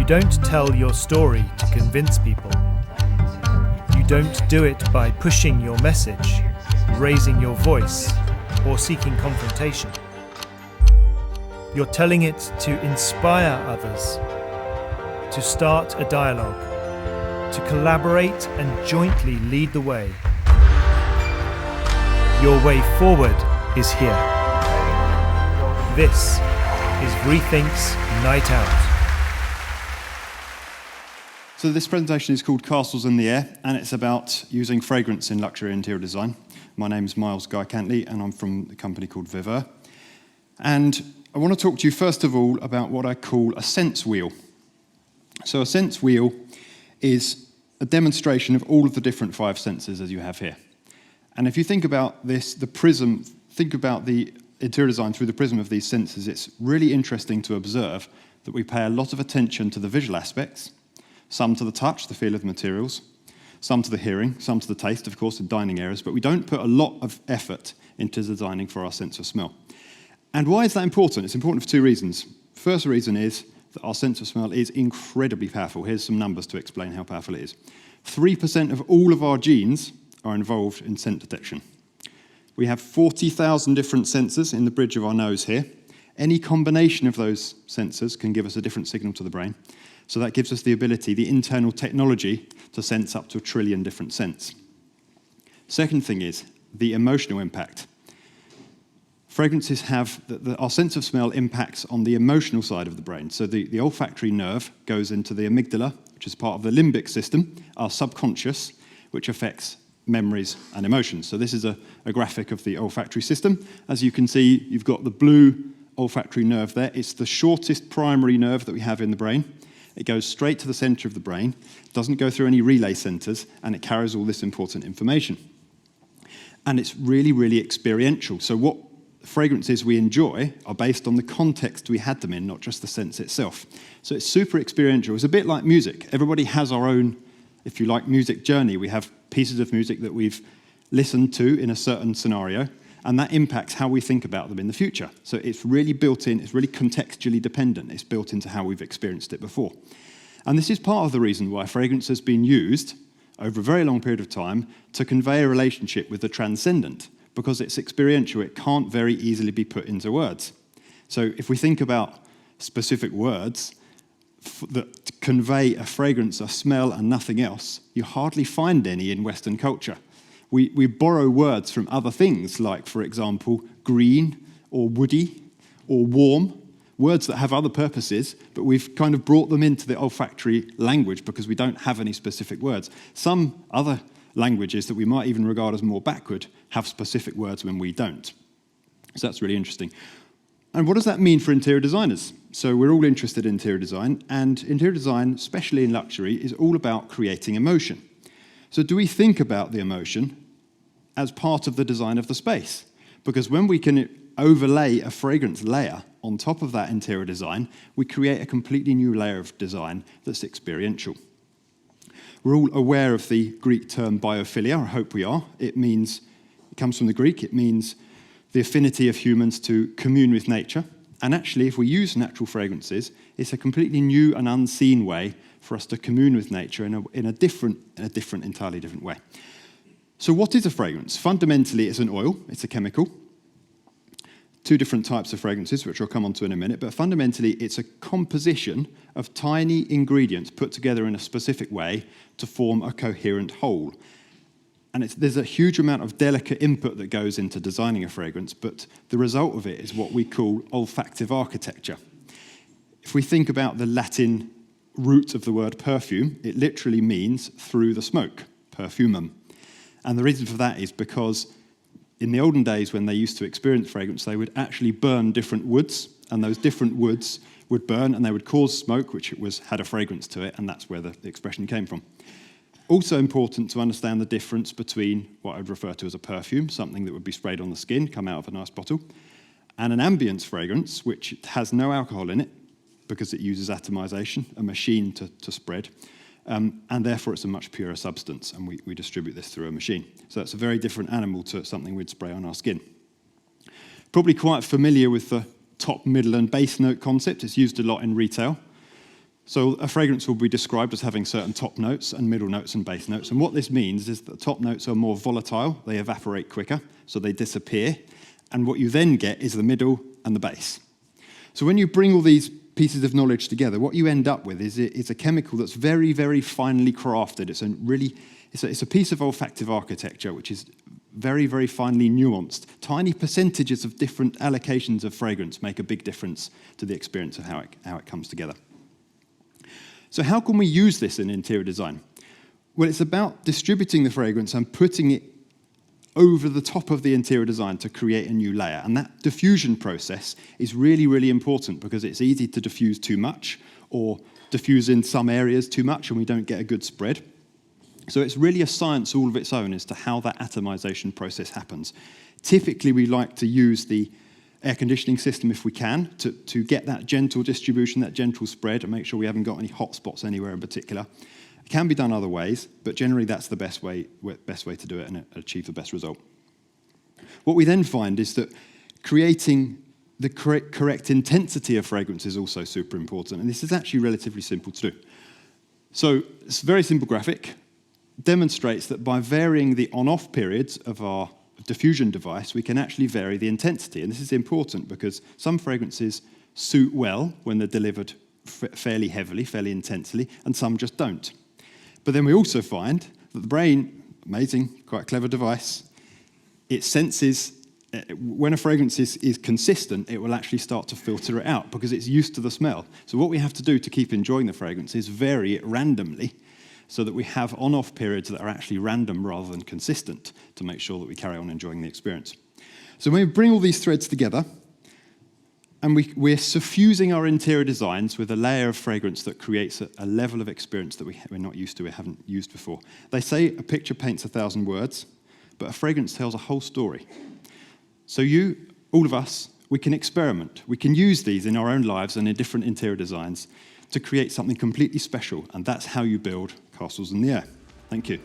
don't tell your story to convince people. You don't do it by pushing your message, raising your voice, or seeking confrontation. You're telling it to inspire others, to start a dialogue, to collaborate and jointly lead the way. Your way forward is here. This is VriThink's Night Out. So this presentation is called Castles in the Air, and it's about using fragrance in luxury interior design. My name's Guy Cantley, and I'm from a company called VriThink's. And I want to talk to you first of all about what I call a sense wheel. So a sense wheel is a demonstration of all of the different 5 senses as you have here. And if you think about this, think about the interior design through the prism of these senses, it's really interesting to observe that we pay a lot of attention to the visual aspects, some to the touch, the feel of the materials, some to the hearing, some to the taste, of course, in dining areas, but we don't put a lot of effort into designing for our sense of smell. And why is that important? It's important for 2 reasons. First reason is that our sense of smell is incredibly powerful. Here's some numbers to explain how powerful it is. 3% of all of our genes are involved in scent detection. We have 40,000 different sensors in the bridge of our nose here. Any combination of those sensors can give us a different signal to the brain. So that gives us the ability, the internal technology, to sense up to 1 trillion different scents. Second thing is the emotional impact. Fragrances have, our sense of smell impacts on the emotional side of the brain. So the olfactory nerve goes into the amygdala, which is part of the limbic system, our subconscious, which affects memories and emotions. So this is a graphic of the olfactory system. As you can see, you've got the blue olfactory nerve there. It's the shortest primary nerve that we have in the brain. It goes straight to the center of the brain, doesn't go through any relay centers, and it carries all this important information. And it's really, really experiential. So what fragrances we enjoy are based on the context we had them in, not just the sense itself. So it's super experiential. It's a bit like music. Everybody has our own, if you like, music journey. We have pieces of music that we've listened to in a certain scenario, and that impacts how we think about them in the future. So it's really built in, it's really contextually dependent. It's built into how we've experienced it before. And this is part of the reason why fragrance has been used over a very long period of time to convey a relationship with the transcendent, because it's experiential. It can't very easily be put into words. So if we think about specific words that convey a fragrance, a smell, and nothing else, you hardly find any in Western culture. We borrow words from other things, like, for example, green or woody or warm, words that have other purposes, but we've kind of brought them into the olfactory language because we don't have any specific words. Some other languages that we might even regard as more backward have specific words when we don't. So that's really interesting. And what does that mean for interior designers? So we're all interested in interior design, and interior design, especially in luxury, is all about creating emotion. So do we think about the emotion as part of the design of the space? Because when we can overlay a fragrance layer on top of that interior design, we create a completely new layer of design that's experiential. We're all aware of the Greek term biophilia. I hope we are. It comes from the Greek. It means the affinity of humans to commune with nature. And actually, if we use natural fragrances, it's a completely new and unseen way for us to commune with nature in a entirely different way. So what is a fragrance? Fundamentally, it's an oil. It's a chemical. 2 different types of fragrances, which I'll come on to in a minute, but fundamentally, it's a composition of tiny ingredients put together in a specific way to form a coherent whole. And there's a huge amount of delicate input that goes into designing a fragrance, but the result of it is what we call olfactive architecture. If we think about the Latin root of the word perfume, it literally means through the smoke, perfumum. And the reason for that is because in the olden days when they used to experience fragrance, they would actually burn different woods, and those different woods would burn and they would cause smoke, which had a fragrance to it, and that's where the expression came from. Also important to understand the difference between what I'd refer to as a perfume, something that would be sprayed on the skin, come out of a nice bottle, and an ambience fragrance, which has no alcohol in it because it uses atomization, a machine to spread, and therefore it's a much purer substance, and we distribute this through a machine. So that's a very different animal to something we'd spray on our skin. Probably quite familiar with the top, middle, and base note concept. It's used a lot in retail. So a fragrance will be described as having certain top notes and middle notes and base notes. And what this means is that the top notes are more volatile, they evaporate quicker, so they disappear. And what you then get is the middle and the base. So when you bring all these pieces of knowledge together, what you end up with is a chemical that's very, very finely crafted. It's a piece of olfactive architecture which is very, very finely nuanced. Tiny percentages of different allocations of fragrance make a big difference to the experience of how it comes together. So how can we use this in interior design? Well, it's about distributing the fragrance and putting it over the top of the interior design to create a new layer. And that diffusion process is really, really important because it's easy to diffuse too much or diffuse in some areas too much and we don't get a good spread. So it's really a science all of its own as to how that atomization process happens. Typically, we like to use the air conditioning system if we can to get that gentle distribution, that gentle spread, and make sure we haven't got any hot spots anywhere in particular. It can be done other ways, but generally that's the best way to do it and achieve the best result. What we then find is that creating the correct intensity of fragrance is also super important, and this is actually relatively simple to do. So it's a very simple graphic, demonstrates that by varying the on-off periods of our diffusion device, we can actually vary the intensity. And this is important because some fragrances suit well when they're delivered fairly heavily, fairly intensely, and some just don't. But then we also find that the brain, amazing, quite a clever device, it senses when a fragrance is consistent, it will actually start to filter it out because it's used to the smell. So what we have to do to keep enjoying the fragrance is vary it randomly so that we have on-off periods that are actually random rather than consistent to make sure that we carry on enjoying the experience. So when we bring all these threads together, and we're suffusing our interior designs with a layer of fragrance that creates a level of experience that we're not used to, we haven't used before. They say a picture paints 1,000 words, but a fragrance tells a whole story. So you, all of us, we can experiment. We can use these in our own lives and in different interior designs to create something completely special, and that's how you build castles in the air. Thank you.